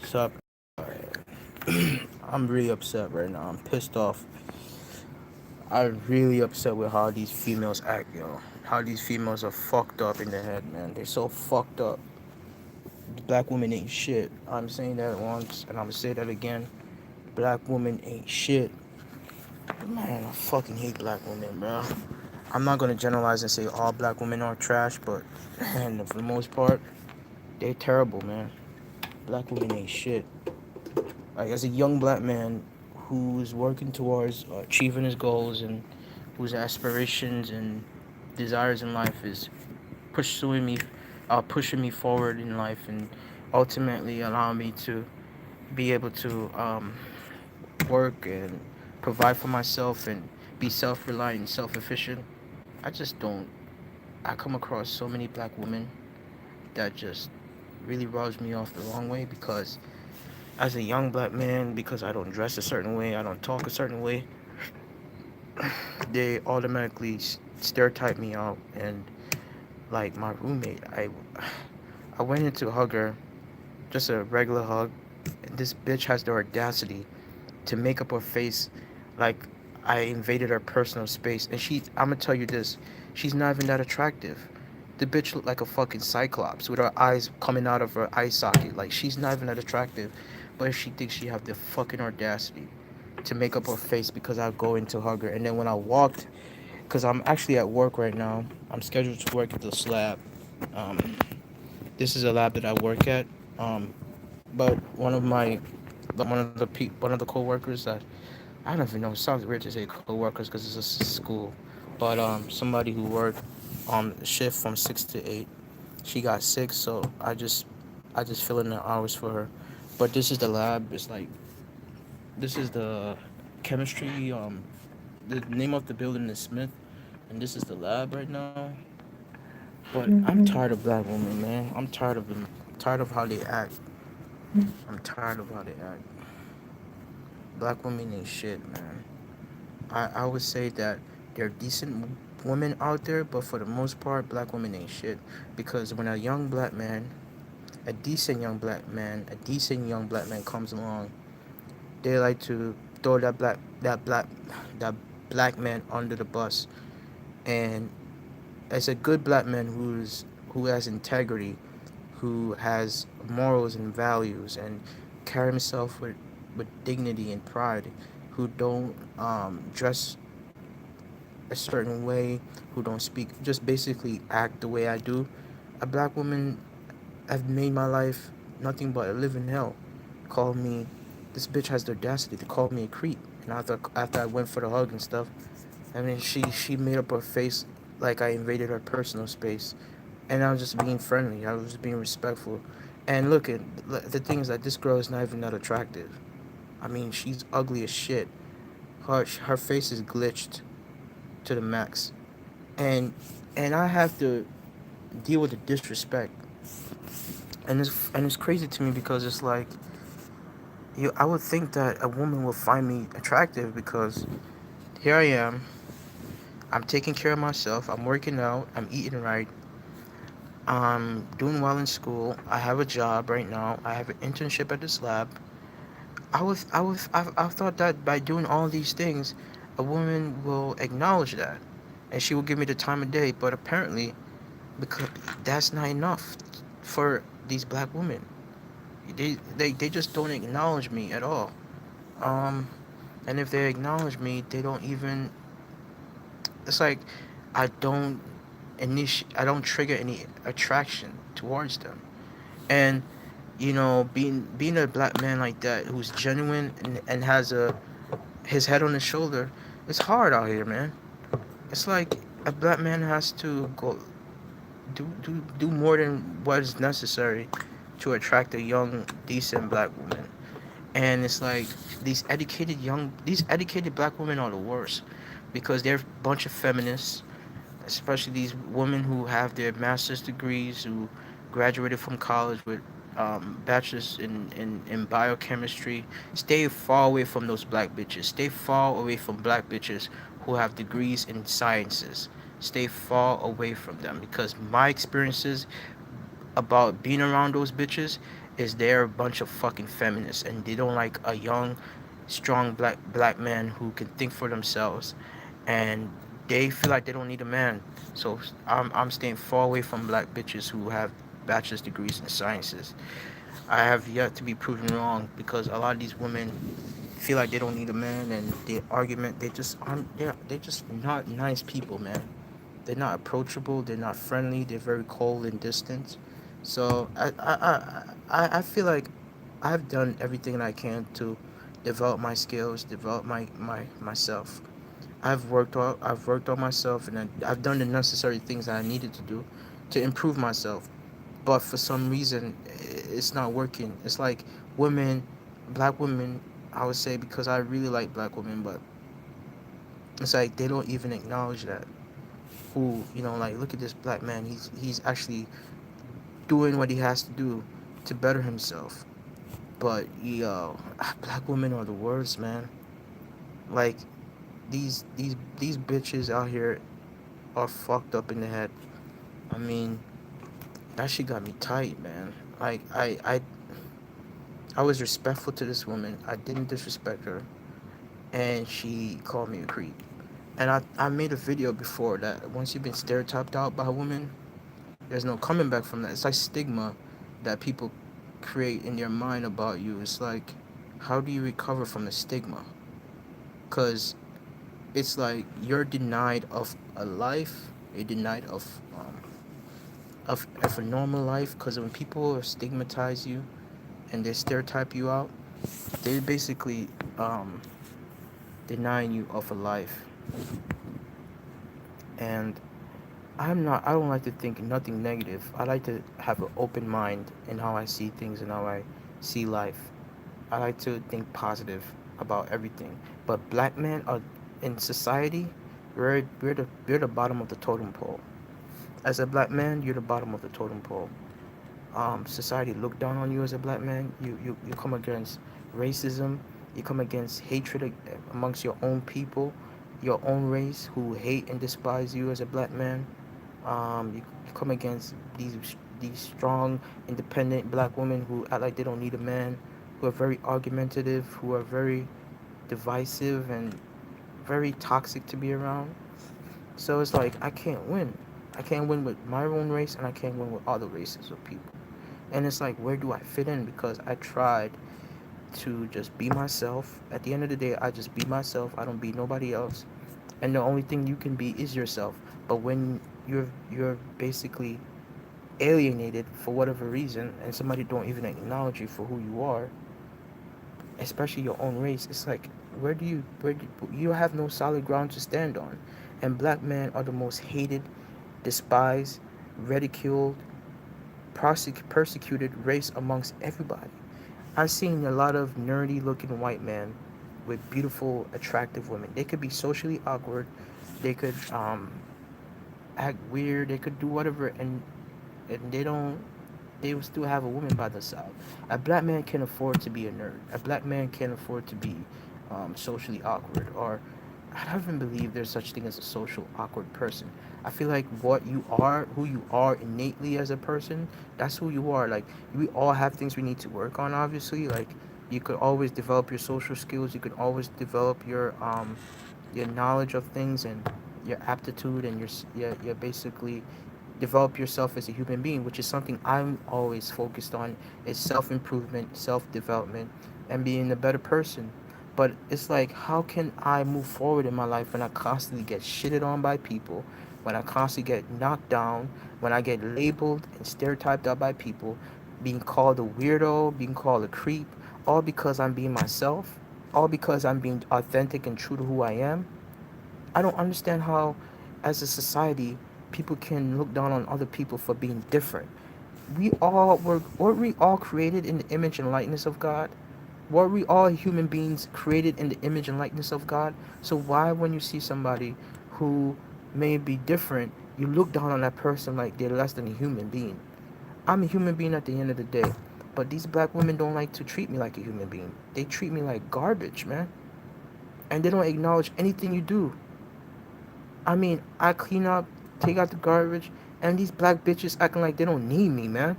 Sup? I'm really upset right now. I'm pissed off. I'm really upset with how these females act, yo. How these females are fucked up in the head, man. They're so fucked up. Black women ain't shit. I'm saying that once, and I'm gonna say that again. Black women ain't shit. Man, I fucking hate black women, bro. I'm not gonna generalize and say all black women are trash, but man, for the most part, they're terrible, man. Black women ain't shit. Like as a young black man who's working towards achieving his goals and whose aspirations and desires in life is pursuing me, pushing me forward in life, and ultimately allowing me to be able to work and provide for myself and be self-reliant and self-efficient. I just don't. I come across so many black women that just really rubs me off the wrong way because as a young black man, because I don't dress a certain way, I don't talk a certain way, they automatically stereotype me out. And like my roommate, I went in to hug her, just a regular hug, and this bitch has the audacity to make up her face like I invaded her personal space. And I'm gonna tell you this, she's not even that attractive. The bitch looked like a fucking cyclops with her eyes coming out of her eye socket. Like she's not even that attractive, but she thinks she have the fucking audacity to make up her face because I go in to hug her. And then when I walked, because I'm actually at work right now, I'm scheduled to work at this lab. Um, this is a lab that I work at. But one of the coworkers that I don't even know. It sounds weird to say coworkers because it's a school, but somebody who worked on shift from 6 to 8. She got sick, so I just fill in the hours for her. But this is the lab. It's like this is the chemistry. The name of the building is Smith, and this is the lab right now. But I'm Mhm. tired of black women, man. I'm tired of them. I'm tired of how they act. I'm tired of how they act. Black women ain't shit, man. I would say that there are decent women out there, but for the most part, black women ain't shit. Because when a decent young black man comes along, they like to throw that black man under the bus. And as a good black man who has integrity, who has morals and values, and carry himself with dignity and pride, who don't dress a certain way, who don't speak, just basically act the way I do. A black woman have made my life nothing but a living hell. Called me, this bitch has the audacity to call me a creep. And after I went for the hug and stuff, I mean, she made up her face like I invaded her personal space, and I was just being friendly. I was just being respectful. And look, at the thing is that this girl is not even that attractive. I mean, she's ugly as shit. Her face is glitched to the max, and I have to deal with the disrespect, and it's crazy to me because it's like I would think that a woman will find me attractive because here I am. I'm taking care of myself. I'm working out. I'm eating right. I'm doing well in school. I have a job right now. I have an internship at this lab. I thought that by doing all these things, a woman will acknowledge that, and she will give me the time of day. But apparently, because that's not enough for these black women. They just don't acknowledge me at all. Um, and if they acknowledge me, they don't even. It's like I don't I don't trigger any attraction towards them. And being a black man like that who's genuine and has his head on his shoulder, it's hard out here, man. It's like a black man has to go do more than what is necessary to attract a young, decent black woman. And it's like these educated black women are the worst because they're a bunch of feminists, especially these women who have their master's degrees, who graduated from college with bachelor's in biochemistry. Stay far away from those black bitches. Stay far away from black bitches who have degrees in sciences. Stay far away from them because my experiences about being around those bitches is they're a bunch of fucking feminists and they don't like a young, strong black man who can think for themselves, and they feel like they don't need a man. So I'm staying far away from black bitches who have bachelor's degrees in sciences. I have yet to be proven wrong because a lot of these women feel like they don't need a man, and the argument they just aren't. They're just not nice people, man. They're not approachable. They're not friendly. They're very cold and distant. So I feel like I've done everything I can to develop my skills, develop myself. I've worked on myself, and I've done the necessary things that I needed to do to improve myself. But for some reason, it's not working. It's like women, black women. I would say because I really like black women, but it's like they don't even acknowledge that. Who, like, look at this black man. He's actually doing what he has to do to better himself. But yo, black women are the worst, man. Like these bitches out here are fucked up in the head. I mean, that shit got me tight, man. Like I was respectful to this woman. I didn't disrespect her, and she called me a creep. And I made a video before that once you've been stereotyped out by a woman, there's no coming back from that. It's like stigma that people create in their mind about you. It's like, how do you recover from the stigma? Because it's like you're denied of a life, you're denied of a normal life. Because when people stigmatize you and they stereotype you out, they basically denying you of a life. And I don't like to think nothing negative. I like to have an open mind in how I see things and how I see life. I like to think positive about everything. But black men are in society, we're the bottom of the totem pole. As a black man, you're the bottom of the totem pole. Society look down on you as a black man. You come against racism. You come against hatred amongst your own people, your own race, who hate and despise you as a black man. You come against these strong, independent black women who act like they don't need a man, who are very argumentative, who are very divisive and very toxic to be around. So it's like I can't win. I can't win with my own race, and I can't win with other races of people. And it's like, where do I fit in? Because I tried to just be myself. At the end of the day, I just be myself. I don't be nobody else. And the only thing you can be is yourself. But when you're basically alienated for whatever reason, and somebody don't even acknowledge you for who you are, especially your own race, it's like, where do you have no solid ground to stand on. And black men are the most hated, despised, ridiculed, persecuted race amongst everybody. I've seen a lot of nerdy looking white men with beautiful, attractive women. They could be socially awkward, they could act weird, they could do whatever, and they will still have a woman by their side. A black man can afford to be a nerd. A black man can afford to be socially awkward. Or I don't even believe there's such thing as a social awkward person. I feel like what you are, who you are innately as a person, that's who you are. Like, we all have things we need to work on. Obviously, like, you could always develop your social skills. You could always develop your knowledge of things and your aptitude and your basically develop yourself as a human being, which is something I'm always focused on, is self-improvement, self-development, and being a better person. But it's like, how can I move forward in my life when I constantly get shitted on by people, when I constantly get knocked down, when I get labeled and stereotyped out by people, being called a weirdo, being called a creep, all because I'm being myself, all because I'm being authentic and true to who I am. I don't understand how, as a society, people can look down on other people for being different. Weren't we all created in the image and likeness of God? Were we all human beings created in the image and likeness of God? So why, when you see somebody who may be different, you look down on that person like they're less than a human being? I'm a human being at the end of the day, but these black women don't like to treat me like a human being. They treat me like garbage, man, and they don't acknowledge anything you do. I mean, I clean up, take out the garbage, and these black bitches acting like they don't need me, man.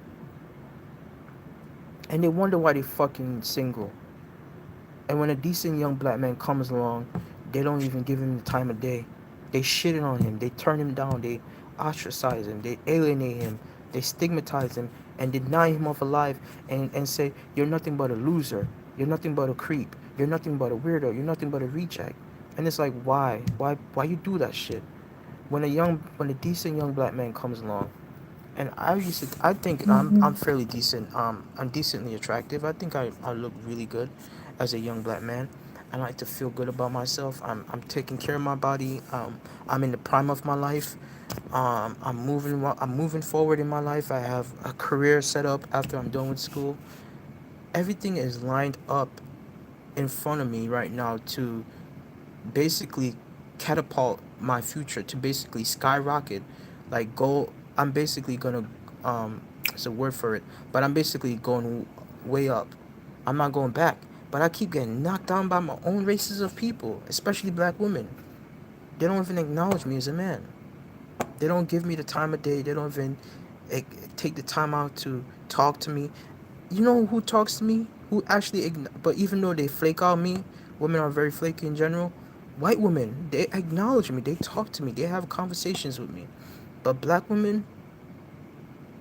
and they wonder why they fucking single. And when a decent young black man comes along, they don't even give him the time of day. They shit on him. They turn him down. They ostracize him. They alienate him. They stigmatize him and deny him of a life and say, you're nothing but a loser. You're nothing but a creep. You're nothing but a weirdo. You're nothing but a reject. And it's like, why? Why you do that shit? When a decent young black man comes along, and I think I'm Mm-hmm. fairly decent. I'm decently attractive. I think I look really good as a young black man. I like to feel good about myself. I'm taking care of my body. I'm in the prime of my life. I'm moving forward in my life. I have a career set up after I'm done with school. Everything is lined up in front of me right now to basically catapult my future, to basically skyrocket, like go. I'm basically gonna it's a word for it, but I'm basically going way up. I'm not going back, but I keep getting knocked down by my own races of people, especially black women. They don't even acknowledge me as a man. They don't give me the time of day. They don't even eh, take the time out to talk to me. You know who talks to me? Who actually, but even though they flake on me, women are very flaky in general. White women, they acknowledge me. They talk to me. They have conversations with me. But black women,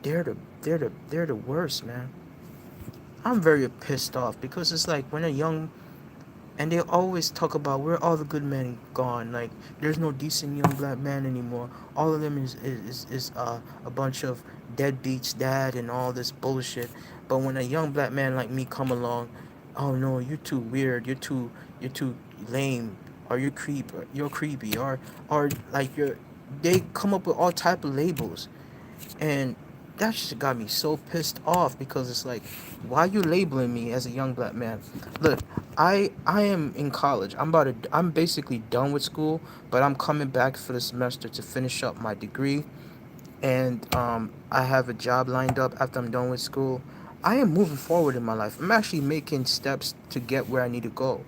they're the worst, man. I'm very pissed off because it's like when a young and they always talk about where all the good men gone. Like there's no decent young black man anymore. All of them is a bunch of deadbeats, dad, and all this bullshit. But when a young black man like me come along, oh no, you're too weird. You're too lame. Or you're creep. Or you're creepy. Or like you're. They come up with all type of labels, and that just got me so pissed off because it's like, why are you labeling me as a young black man? Look, I am in college. I'm basically done with school, but I'm coming back for the semester to finish up my degree, and I have a job lined up after I'm done with school. I am moving forward in my life. I'm actually making steps to get where I need to go.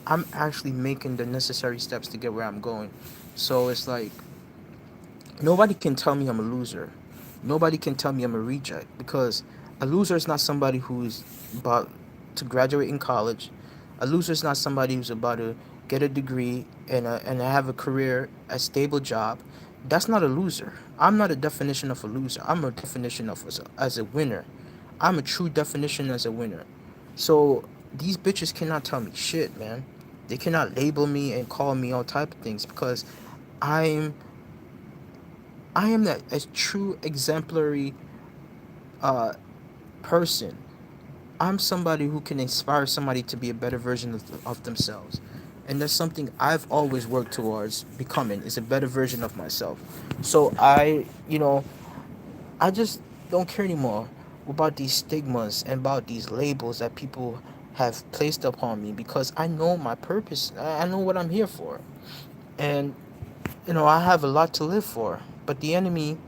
I'm actually making the necessary steps to get where I'm going. So it's like nobody can tell me I'm a loser. Nobody can tell me I'm a reject because a loser is not somebody who's about to graduate in college. A loser is not somebody who's about to get a degree and have a career, a stable job. That's not a loser. I'm not a definition of a loser. I'm a definition of as a winner. I'm a true definition as a winner. So these bitches cannot tell me shit, man. They cannot label me and call me all type of things because I'm I am that a true exemplary uh, person. I'm somebody who can inspire somebody to be a better version of themselves. And that's something I've always worked towards becoming is a better version of myself. So I just don't care anymore about these stigmas and about these labels that people have placed upon me because I know my purpose. I know what I'm here for. And I have a lot to live for. But the enemy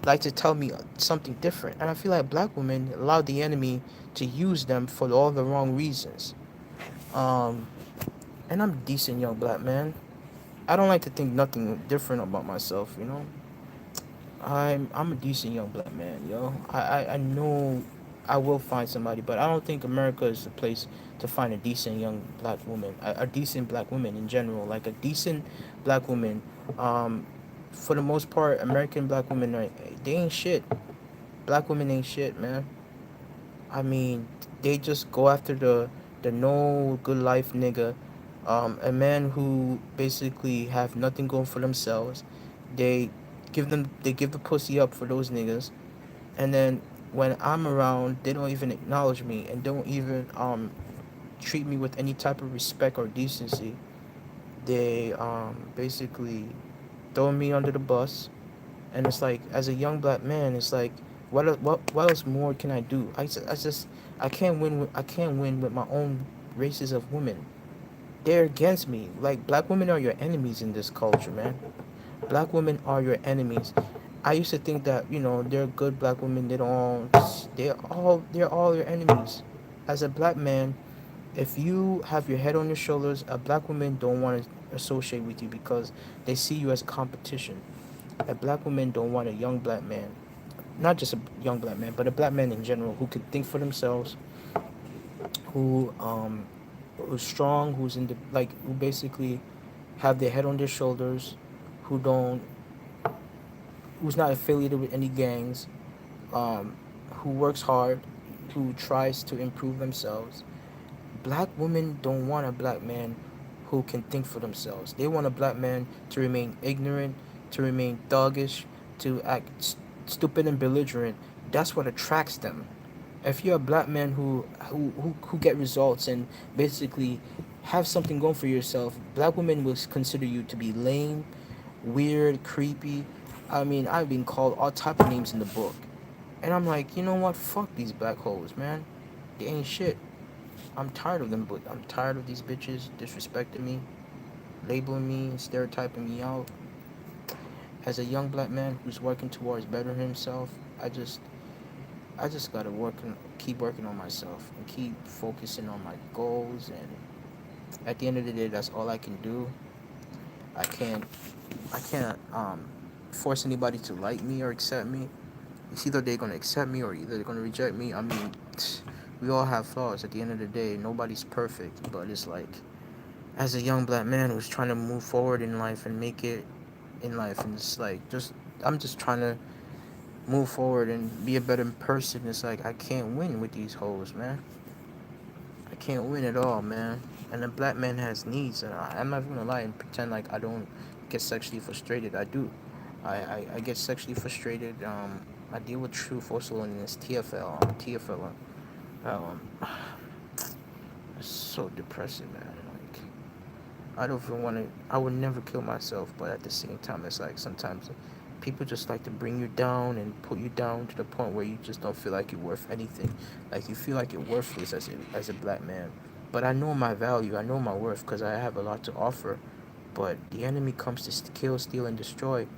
like to tell me something different. And I feel like black women allow the enemy to use them for all the wrong reasons. Um, and I'm a decent young black man. I don't like to think nothing different about myself. I'm a decent young black man, yo. I know I will find somebody, but I don't think America is the place to find a decent young black woman, a decent black woman in general, like a decent black woman. Um, for the most part, American black women they ain't shit. Black women ain't shit, man. I mean, they just go after the no good life nigga, a man who basically have nothing going for themselves. They they give the pussy up for those niggas, and then when I'm around, they don't even acknowledge me and don't even treat me with any type of respect or decency. They basically throw me under the bus, and it's like as a young black man, it's like what else more can I do? I can't win with my own races of women. They're against me. Like black women are your enemies in this culture, man. Black women are your enemies. I used to think that they're good black women. They're all your enemies. As a black man, if you have your head on your shoulders, a black woman don't want to associate with you because they see you as competition. A black woman don't want a young black man. not just a young black man, but a black man in general who could think for themselves, who who's strong, who's in the like who basically have their head on their shoulders, who don't who's not affiliated with any gangs, who works hard, who tries to improve themselves. Black women don't want a black man who can think for themselves. They want a black man to remain ignorant, to remain thuggish, to act stupid and belligerent. That's what attracts them. If you're a black man who get results and basically have something going for yourself, black women will consider you to be lame, weird, creepy. I mean, I've been called all type of names in the book. And I'm like, you know what? Fuck these black hoes, man. They ain't shit. I'm tired of them, but I'm tired of these bitches disrespecting me, labeling me, and stereotyping me out. As a young black man who's working towards bettering himself, I just gotta keep working on myself, and keep focusing on my goals. And at the end of the day, that's all I can do. I can't, I can't force anybody to like me or accept me. It's either they're gonna accept me or either they're gonna reject me. I mean, we all have flaws. At the end of the day, nobody's perfect. But it's like, as a young black man who's trying to move forward in life and make it in life, and it's like I'm just trying to move forward and be a better person. It's like I can't win with these hoes, man. I can't win at all, man. And a black man has needs, and I'm not gonna lie and pretend like I don't get sexually frustrated. I do. I get sexually frustrated. I deal with truth also in this TFL. TFL. Um, it's so depressing, man. Like, I don't even want to. I would never kill myself, but at the same time, it's like sometimes people just like to bring you down and put you down to the point where you just don't feel like you're worth anything. Like you feel like you're worthless as a black man. But I know my value. I know my worth because I have a lot to offer. But the enemy comes to kill, steal, and destroy.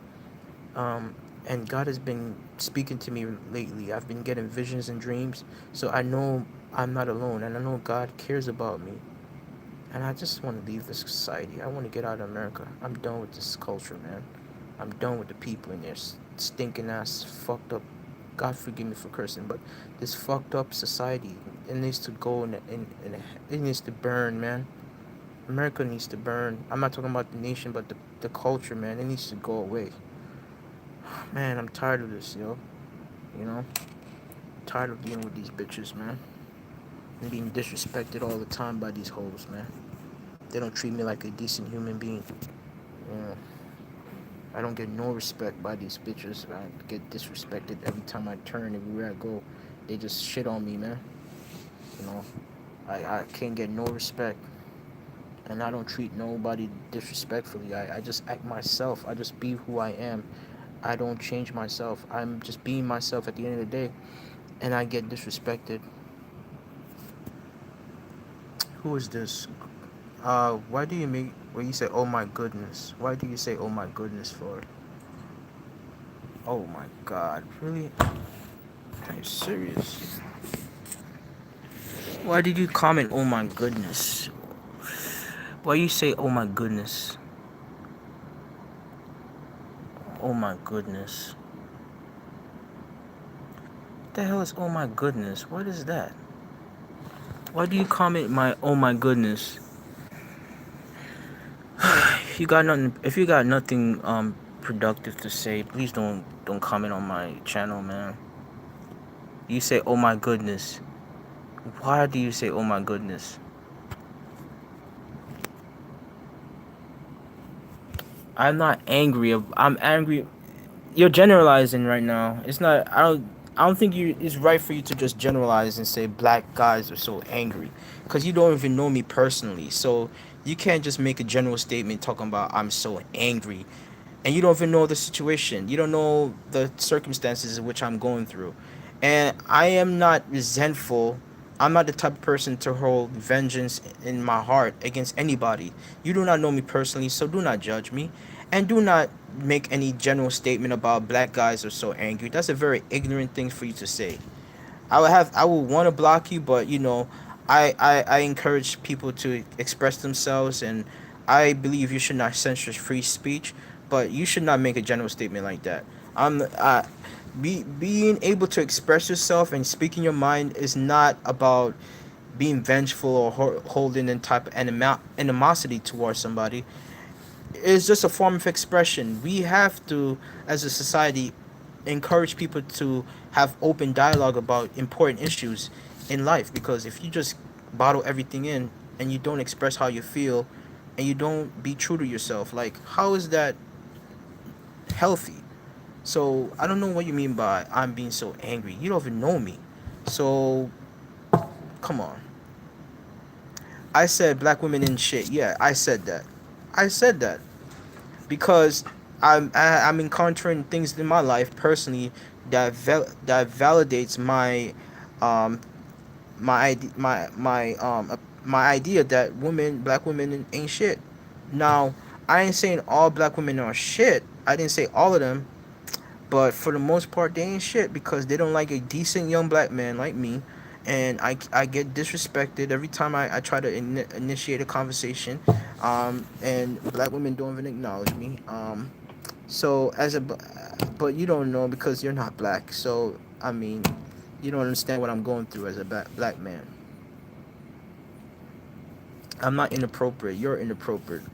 Um, and God has been speaking to me lately. I've been getting visions and dreams, so I know I'm not alone, and I know God cares about me. And I just want to leave this society. I want to get out of America. I'm done with this culture, man. I'm done with the people in there stinking ass, fucked up. God forgive me for cursing, but this fucked up society, it needs to go in it needs to burn, man. America needs to burn. I'm not talking about the nation, but the culture, man. It needs to go away. Man, I'm tired of this, yo. You know, tired of dealing with these bitches, man. And being disrespected all the time by these hoes, man. They don't treat me like a decent human being. You know, I don't get no respect by these bitches. I get disrespected every time I turn, everywhere I go. They just shit on me, man. You know, I can't get no respect. And I don't treat nobody disrespectfully. I just act myself. I just be who I am. I don't change myself. I'm just being myself at the end of the day. And I get disrespected. Who is this? Why do you make when you say "Oh my goodness"? Why do you say "Oh my goodness" for? Oh my God, really? Are you serious? Why did you comment "Oh my goodness"? Why you say "Oh my goodness"? Oh my goodness. What the hell is "Oh my goodness"? What is that? Why do you comment my "Oh my goodness"? If you got nothing, if you got nothing productive to say, please don't comment on my channel, man. You say "Oh my goodness." Why do you say "Oh my goodness"? I'm not angry. I'm angry. You're generalizing right now. It's not. I don't think you. It's right for you to just generalize and say black guys are so angry, because you don't even know me personally. So you can't just make a general statement talking about I'm so angry, and you don't even know the situation. You don't know the circumstances in which I'm going through, and I am not resentful. I'm not the type of person to hold vengeance in my heart against anybody. You do not know me personally, so do not judge me. And do not make any general statement about black guys are so angry. That's a very ignorant thing for you to say. I would want to block you, but you know, I encourage people to express themselves, and I believe you should not censor free speech, but you should not make a general statement like that. I'm Being able to express yourself and speaking your mind is not about being vengeful or holding in type of animosity towards somebody. It's just a form of expression. We have to, as a society, encourage people to have open dialogue about important issues in life, because if you just bottle everything in and you don't express how you feel and you don't be true to yourself, like, how is that healthy? So I don't know what you mean by I'm being so angry. You don't even know me. So come on. I said black women in shit. Yeah, I said that. I said that because I'm encountering things in my life personally that that validates my um my idea that black women ain't shit. Now, I ain't saying all black women are shit. I didn't say all of them, but for the most part, they ain't shit because they don't like a decent young black man like me. And I get disrespected every time I try to initiate a conversation. And black women don't even acknowledge me. So, but you don't know because you're not black. So, I mean, you don't understand what I'm going through as a black man. I'm not inappropriate. You're inappropriate.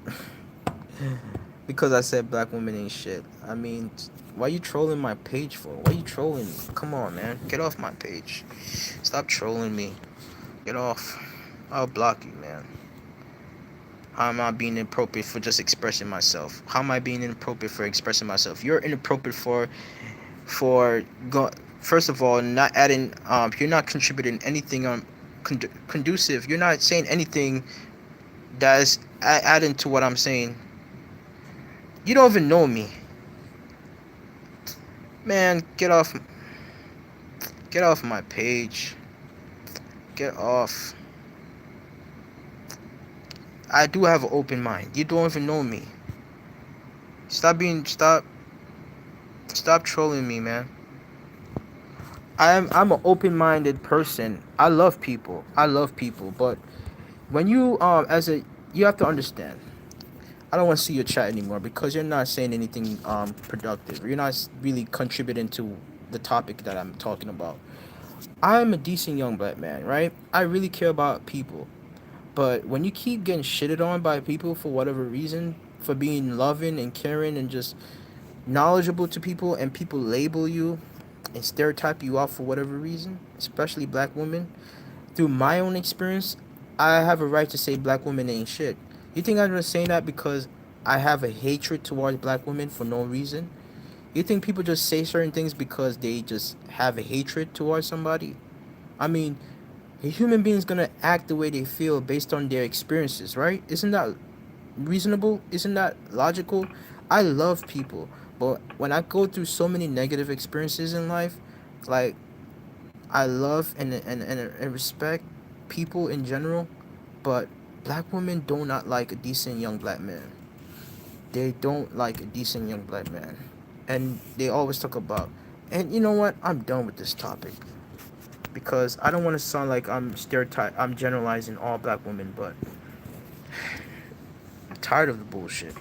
Because I said black women ain't shit. I mean, why you trolling my page for? Why you trolling me? Come on, man. Get off my page. Stop trolling me. Get off. I'll block you, man. How am I being inappropriate for just expressing myself? How am I being inappropriate for expressing myself? You're inappropriate for go. First of all, not adding. You're not contributing anything conducive. You're not saying anything that is adding to what I'm saying. You don't even know me, man. Get off my page. Get off. I do have an open mind. You don't even know me. Stop stop trolling me, man. I'm an open-minded person. I love people. I love people, but when you as a you have to understand. I don't want to see your chat anymore because you're not saying anything productive. You're not really contributing to the topic that I'm talking about. I'm a decent young black man, right? I really care about people. But when you keep getting shitted on by people for whatever reason, for being loving and caring and just knowledgeable to people, and people label you and stereotype you off for whatever reason, especially black women, through my own experience, I have a right to say black women ain't shit. You think I'm just saying that because I have a hatred towards black women for no reason? You think people just say certain things because they just have a hatred towards somebody? I mean, a human being's gonna act the way they feel based on their experiences, right? Isn't that reasonable? Isn't that logical? I love people, but when I go through so many negative experiences in life, like, I love and respect people in general, but black women do not like a decent young black man. They don't like a decent young black man. And they always talk about, and you know what? I'm done with this topic because I don't want to sound like I'm generalizing all black women, but I'm tired of the bullshit.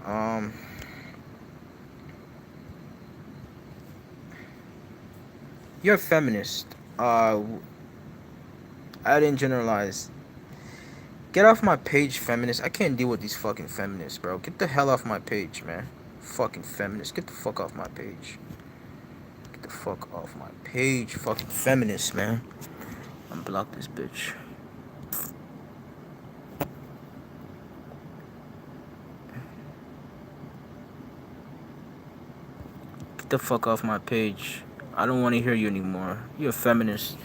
Um, you're a feminist. I didn't generalize. Get off my page, feminist. I can't deal with these fucking feminists, bro. Get the hell off my page, man. Fucking feminist. Get the fuck off my page. Get the fuck off my page. Fucking feminist, man. Unblock this bitch. Get the fuck off my page. I don't want to hear you anymore. You're a feminist.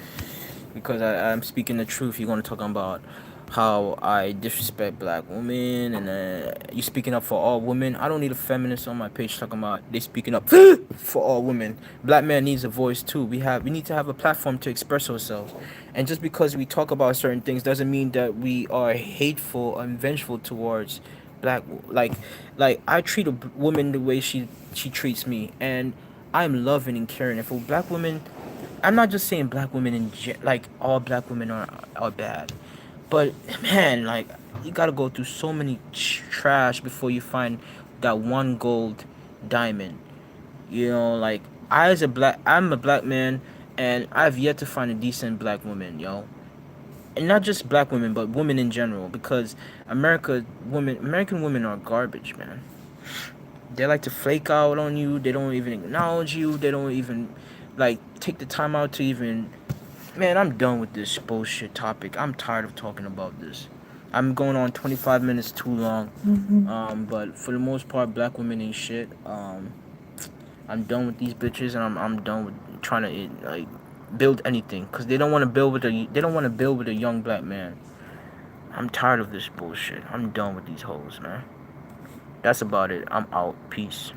Because I'm speaking the truth. You're going to talk about how I disrespect black women and you speaking up for all women. I don't need a feminist on my page talking about they speaking up for all women. Black man needs a voice too. We need to have a platform to express ourselves. And just because we talk about certain things doesn't mean that we are hateful and vengeful towards black, like I treat a woman the way she treats me, and I'm loving and caring. If a black woman, I'm not just saying black women like all black women are bad, but man, like, you gotta go through so many trash before you find that one gold diamond. You know, like, I'm a black man, and I've yet to find a decent black woman, yo. And not just black women, but women in general, because American women are garbage, man. They like to flake out on you. They don't even acknowledge you. They don't even like take the time out to even. Man, I'm done with this bullshit topic. I'm tired of talking about this. I'm going on 25 minutes too long. But for the most part, black women ain't shit. I'm done with these bitches, and I'm done with trying to like build anything, cause they don't want to build with a young black man. I'm tired of this bullshit. I'm done with these hoes, man. That's about it. I'm out. Peace.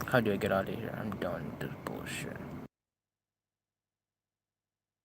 How do I get out of here? I'm done with this bullshit.